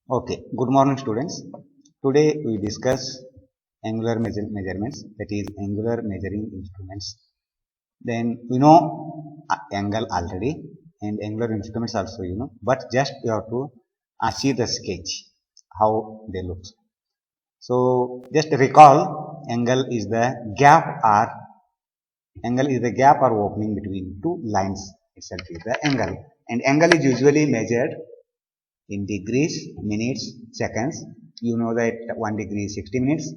Okay, good morning students. Today we discuss angular measurements, that is angular measuring instruments. Then we know angle already and angular instruments also you know, but just you have to see the sketch how they look. So just recall angle is the gap or opening between two lines itself is the angle, and angle is usually measured in degrees, minutes, seconds. You know that 1 degree is 60 minutes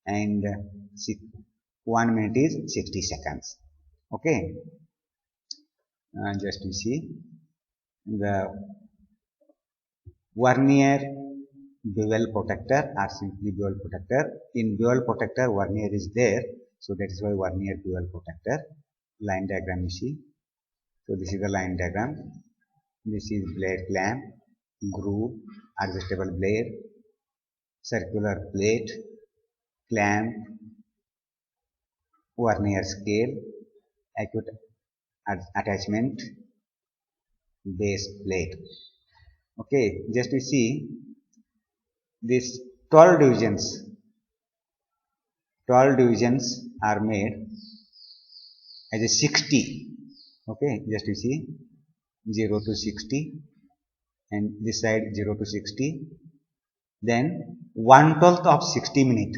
and 1 minute is 60 seconds. Okay, just to see the vernier bevel protector or simply bevel protector. In bevel protector, vernier is there, so that is why vernier bevel protector. Line diagram you see. So this is the line diagram. This is blade clamp, groove, adjustable blade, circular plate, clamp, vernier scale, acute attachment, base plate. Okay, just to see these 12 divisions are made as a 60. Okay, just to see 0 to 60 and this side 0 to 60. Then 1/12 of 60 minute.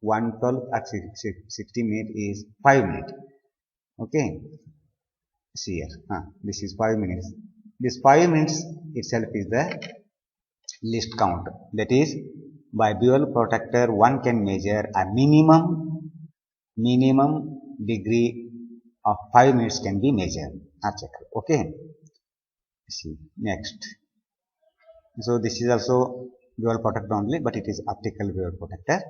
1/12 at 60 minute is 5 minutes. Okay, see here. This is 5 minutes. This 5 minutes itself is the least count. That is, by bevel protector, one can measure a minimum degree of 5 minutes can be measured or checked. Okay. See next. So this is also bevel protector only, but it is optical bevel protector.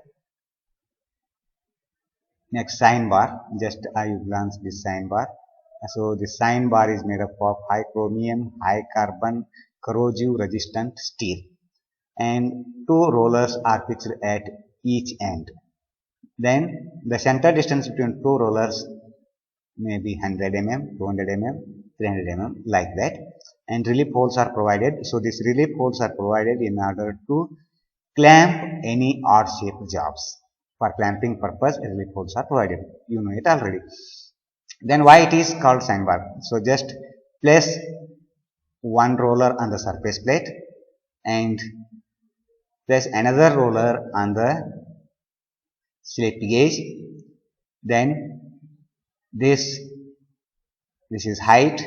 Next, sign bar. Just you glance this sign bar. So the sign bar is made up of high chromium, high carbon, corrosive resistant steel, and two rollers are fixed at each end. Then the center distance between two rollers may be 100 mm, 200 mm, 300 mm, like that. And relief holes are provided. So these relief holes are provided in order to clamp any odd shaped jobs. For clamping purpose, relief holes are provided. You know it already. Then why it is called sign bar? So just place one roller on the surface plate and place another roller on the slip gauge. Then this is height,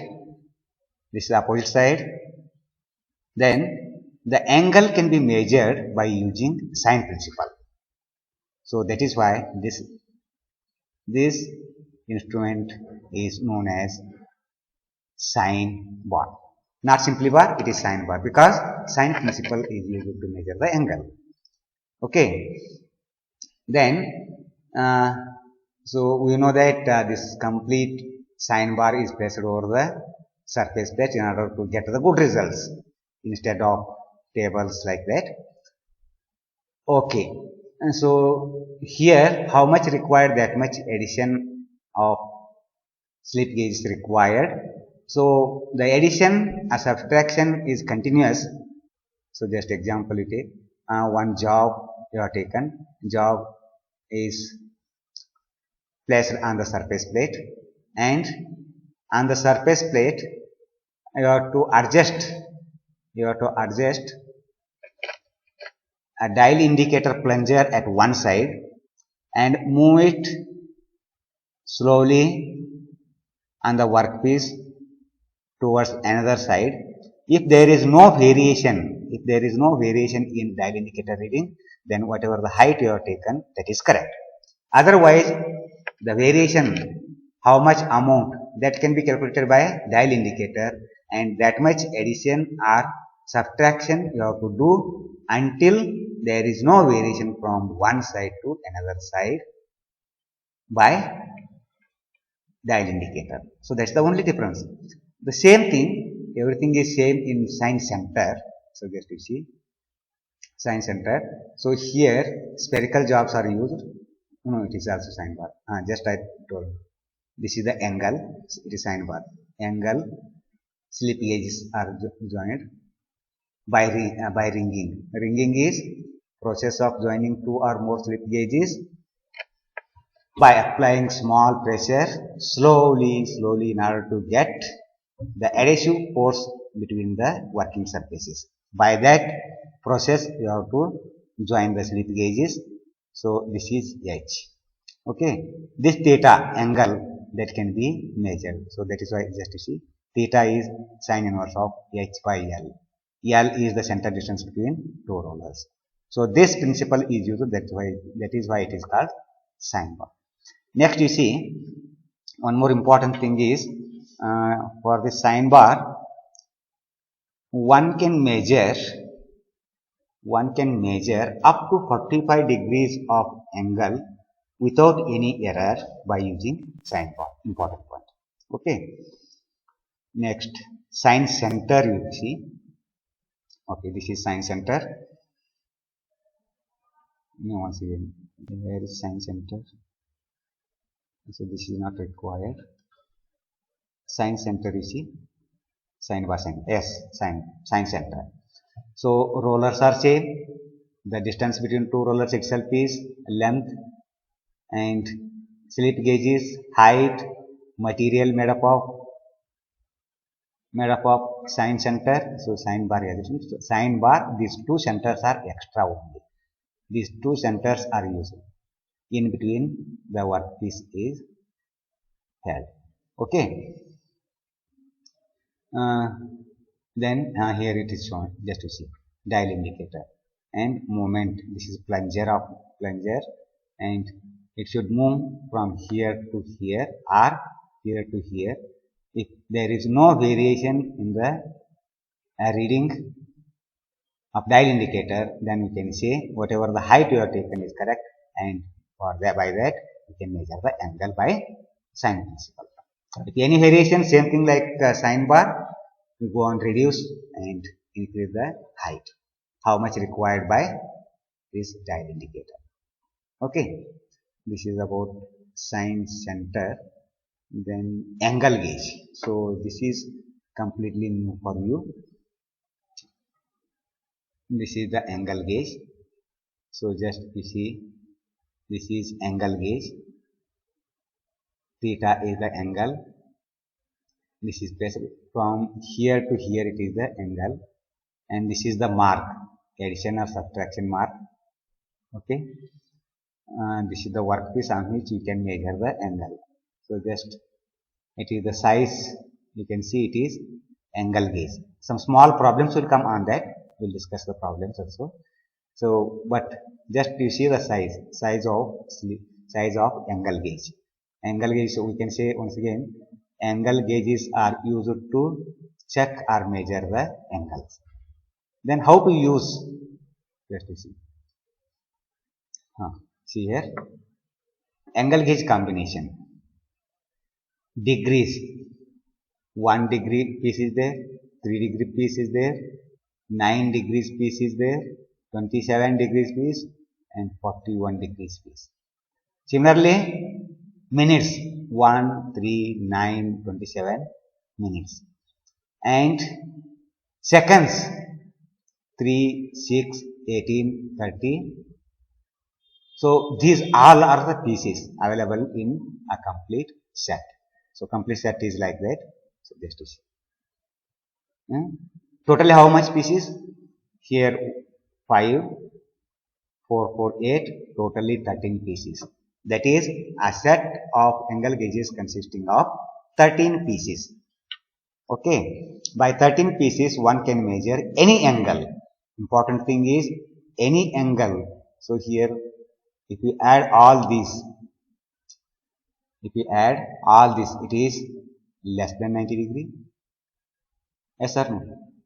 this is opposite side. Then the angle can be measured by using sine principle. So that is why this instrument is known as sine bar. Not simply bar, it is sine bar, because sine principle is used to measure the angle. Okay. Then so we know that this complete sine bar is placed over the surface plate in order to get the good results instead of tables like that. Okay, and so here how much required, that much addition of slip gauge is required. So the addition or subtraction is continuous. So just example you take one job you have taken. Job is placed on the surface plate, and on the surface plate you have to adjust a dial indicator plunger at one side and move it slowly on the workpiece towards another side. If there is no variation in dial indicator reading, then whatever the height you have taken, that is correct. Otherwise, the variation, how much amount, that can be calculated by dial indicator, and that much addition or subtraction you have to do until there is no variation from one side to another side by dial indicator. So that's the only difference. The same thing, everything is same in sine center. So just you see sine center. So here spherical jobs are used. No, it is also sine bar. Just I told. This is the angle. It is sine bar. Angle, slip gauges are joined. by ringing. Ringing is process of joining two or more slip gauges by applying small pressure slowly in order to get the adhesive force between the working surfaces. By that process, you have to join the slip gauges. So this is H. Okay, this theta angle that can be measured. So that is why just to see theta is sine inverse of H by L. L is the center distance between two rollers. So this principle is used. That is why it is called sine bar. Next, you see one more important thing is for the sine bar, one can measure up to 45 degrees of angle without any error by using sine bar. Important point. Okay. Next, sine center you see. Okay, this is sine center. No, once again, where is sine center? So this is not required. Sine center you see. Sine bar sine. Yes, sine center. So rollers are same. The distance between two rollers itself is length, and slip gauges, height, material made up of sine center. So sine bar is sine bar. These two centers are extra only. These two centers are used. In between the workpiece is held. Okay. Then here it is shown just to see dial indicator and movement. This is plunger, and it should move from here to here or here to here. If there is no variation in the reading of dial indicator, then we can say whatever the height you have taken is correct, and by that we can measure the angle by sine principle. If any variation, same thing like sine bar, we go on reduce and increase the height. How much required by this dial indicator. Okay, this is about sine center. Then angle gauge. So this is completely new for you. This is the angle gauge. So just you see, this is angle gauge. Theta is the angle. This is basically from here to here it is the angle, and this is the mark, addition or subtraction mark. Okay, this is the workpiece on which you can measure the angle. So just it is the size, you can see it is angle gauge. Some small problems will come on that. We'll discuss the problems also. So, but just you see the size of angle gauge. Angle gauge, so we can say once again, angle gauges are used to check or measure the angles. Then how to use? Just to see. See here, angle gauge combination. Degrees, 1 degree piece is there, 3 degree piece is there, 9 degrees piece is there, 27 degrees piece, and 41 degrees piece. Similarly, minutes, 1, 3, 9, 27 minutes, and seconds, 3, 6, 18, 30. So these all are the pieces available in a complete set. So complete set is like that. So just to see. Totally how much pieces? Here 5, 4, 4, 8, totally 13 pieces. That is a set of angle gauges consisting of 13 pieces. Okay. By 13 pieces one can measure any angle. Important thing is any angle. So here if you add all these, it is less than 90 degree. Yes or no?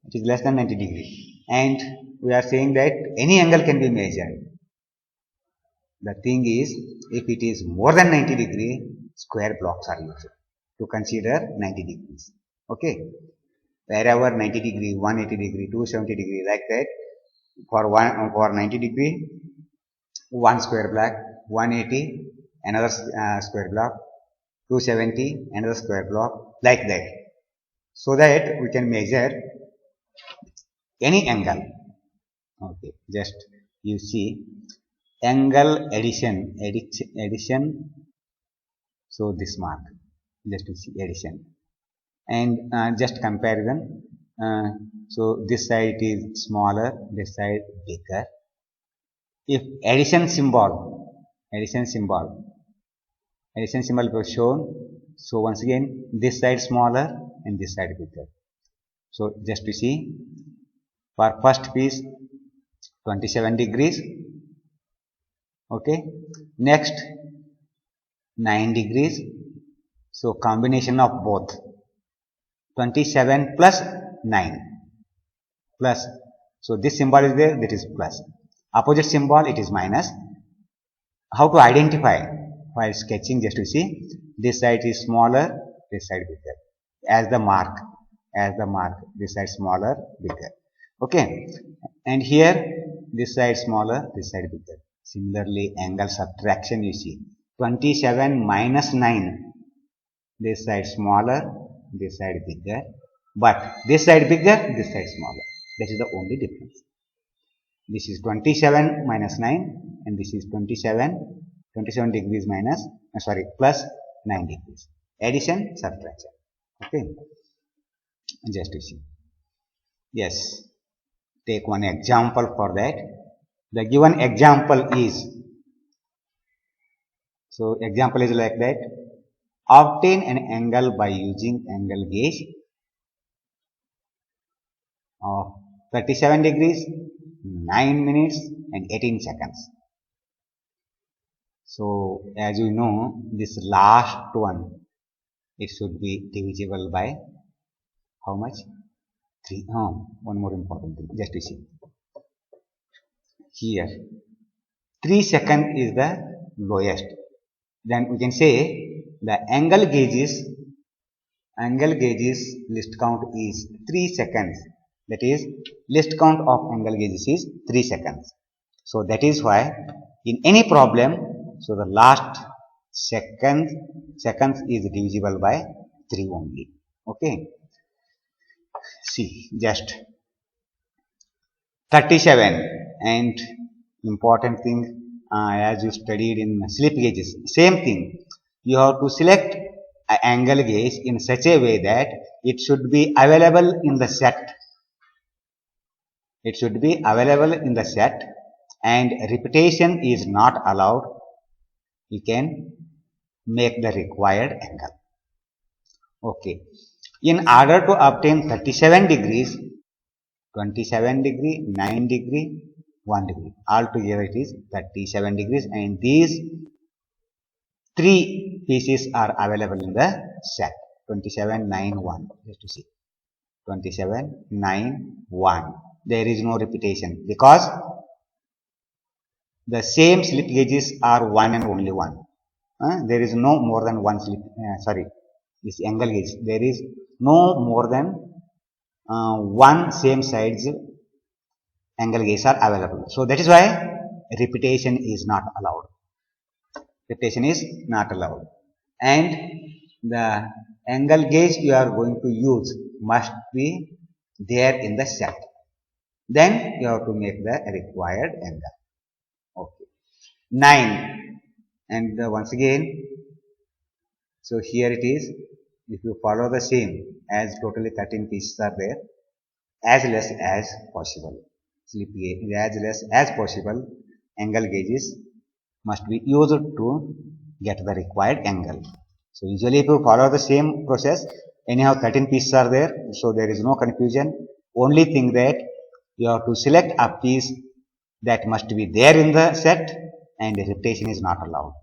It is less than 90 degree. And we are saying that any angle can be measured. The thing is, if it is more than 90 degree, square blocks are used to consider 90 degrees. Okay. Wherever 90 degree, 180 degree, 270 degree, like that, for 90 degree, one square block, 180, another square block, 270, another square block, like that. So that we can measure any angle. Okay, just you see angle addition. So this mark, just to see addition, and just comparison. So this side is smaller, this side bigger. If addition symbol was shown, so once again this side smaller and this side bigger. So just to see, for first piece 27 degrees, okay, next 9 degrees. So combination of both 27 plus 9 plus, so this symbol is there, that is plus. Opposite symbol, it is minus. How to identify while sketching? Just to see, this side is smaller, this side bigger, as the mark, this side smaller, bigger. Okay, and here this side smaller, this side bigger. Similarly, angle subtraction, you see 27 minus 9, this side smaller, this side bigger, but this side bigger, this side smaller. That is the only difference. This is 27 minus 9 and this is 27 degrees minus, plus 9 degrees. Addition, subtraction. Okay, just to see. Yes, take one example for that. The given example is, so example is like that: obtain an angle by using angle gauge of 37 degrees, 9 minutes and 18 seconds. So as you know, this last one, it should be divisible by how much? 3. One more important thing, just to see. Here 3 seconds is the lowest. Then we can say the angle gauges list count is 3 seconds. That is, list count of angle gauges is 3 seconds. So that is why in any problem, so the last seconds is divisible by 3 only. Okay, see, just 37. And important thing, as you studied in slip gauges, same thing, you have to select an angle gauge in such a way that it should be available in the set. And repetition is not allowed. You can make the required angle. Okay, in order to obtain 37 degrees, 27 degree, 9 degree, 1 degree, altogether it is 37 degrees, and these 3 pieces are available in the set. 27, 9, 1. Just to see, 27, 9, 1. There is no repetition because the same slip gauges are one and only one. There is no more than one slip. This angle gauge, there is no more than one same size angle gauges are available. So that is why repetition is not allowed. And the angle gauge you are going to use must be there in the set. Then you have to make the required angle. Okay, 9. And once again, so here it is. If you follow the same, as totally 13 pieces are there, as less as possible, angle gauges must be used to get the required angle. So usually if you follow the same process, anyhow 13 pieces are there, so there is no confusion. Only thing that you have to select a piece that must be there in the set and repetition is not allowed.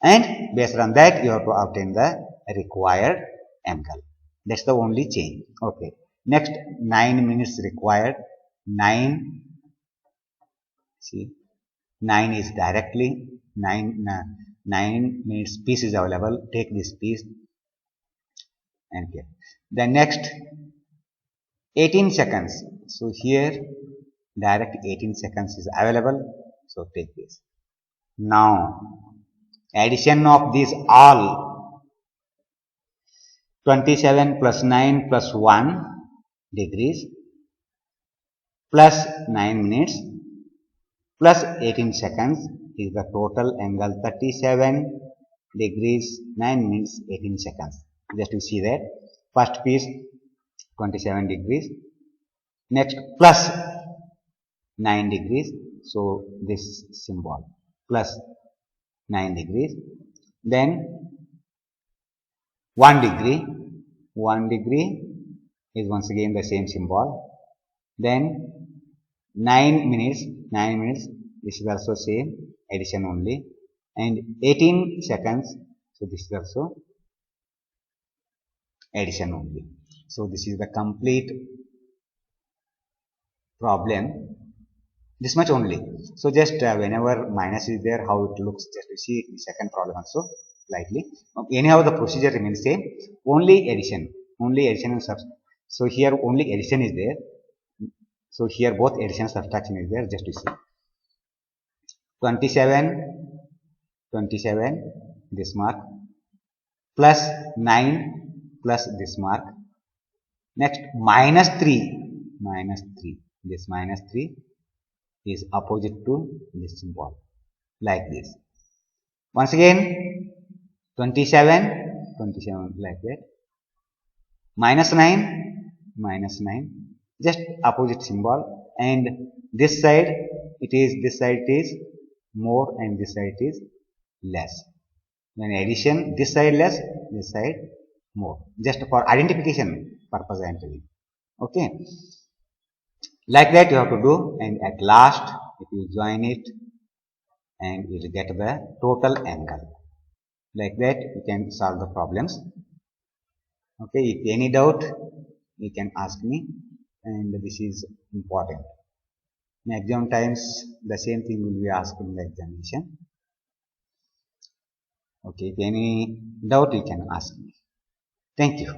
And based on that, you have to obtain the required angle. That's the only change. Okay. Next, 9 minutes required. 9. See, 9 is directly 9 minutes piece is available. Take this piece and get. The next 18 seconds. So here direct 18 seconds is available. So take this. Now addition of these all 27 plus 9 plus 1 degrees plus 9 minutes plus 18 seconds is the total angle 37 degrees 9 minutes 18 seconds. Just to see that first piece 27 degrees, next plus 9 degrees, so this symbol plus 9 degrees, then 1 degree, 1 degree is once again the same symbol, then 9 minutes, 9 minutes, this is also same, addition only, and 18 seconds, so this is also addition only. So this is the complete problem, this much only. So just whenever minus is there, how it looks, just to see the second problem also slightly. Anyhow, the procedure remains same, only addition and subtraction. So here only addition is there. So here both addition and subtraction is there, just to see. 27 this mark plus 9 plus this mark, next minus 3 this minus 3 is opposite to this symbol, like this. Once again 27 like that, minus 9 just opposite symbol, and this side it is more and this side is less. Then addition, this side less, this side more, just for identification purpose I am telling. Okay, like that you have to do, and at last if you join it and you will get the total angle. Like that you can solve the problems. Okay, if any doubt you can ask me, and this is important. Maximum times the same thing will be asked in the examination. Okay, if any doubt you can ask me. Thank you.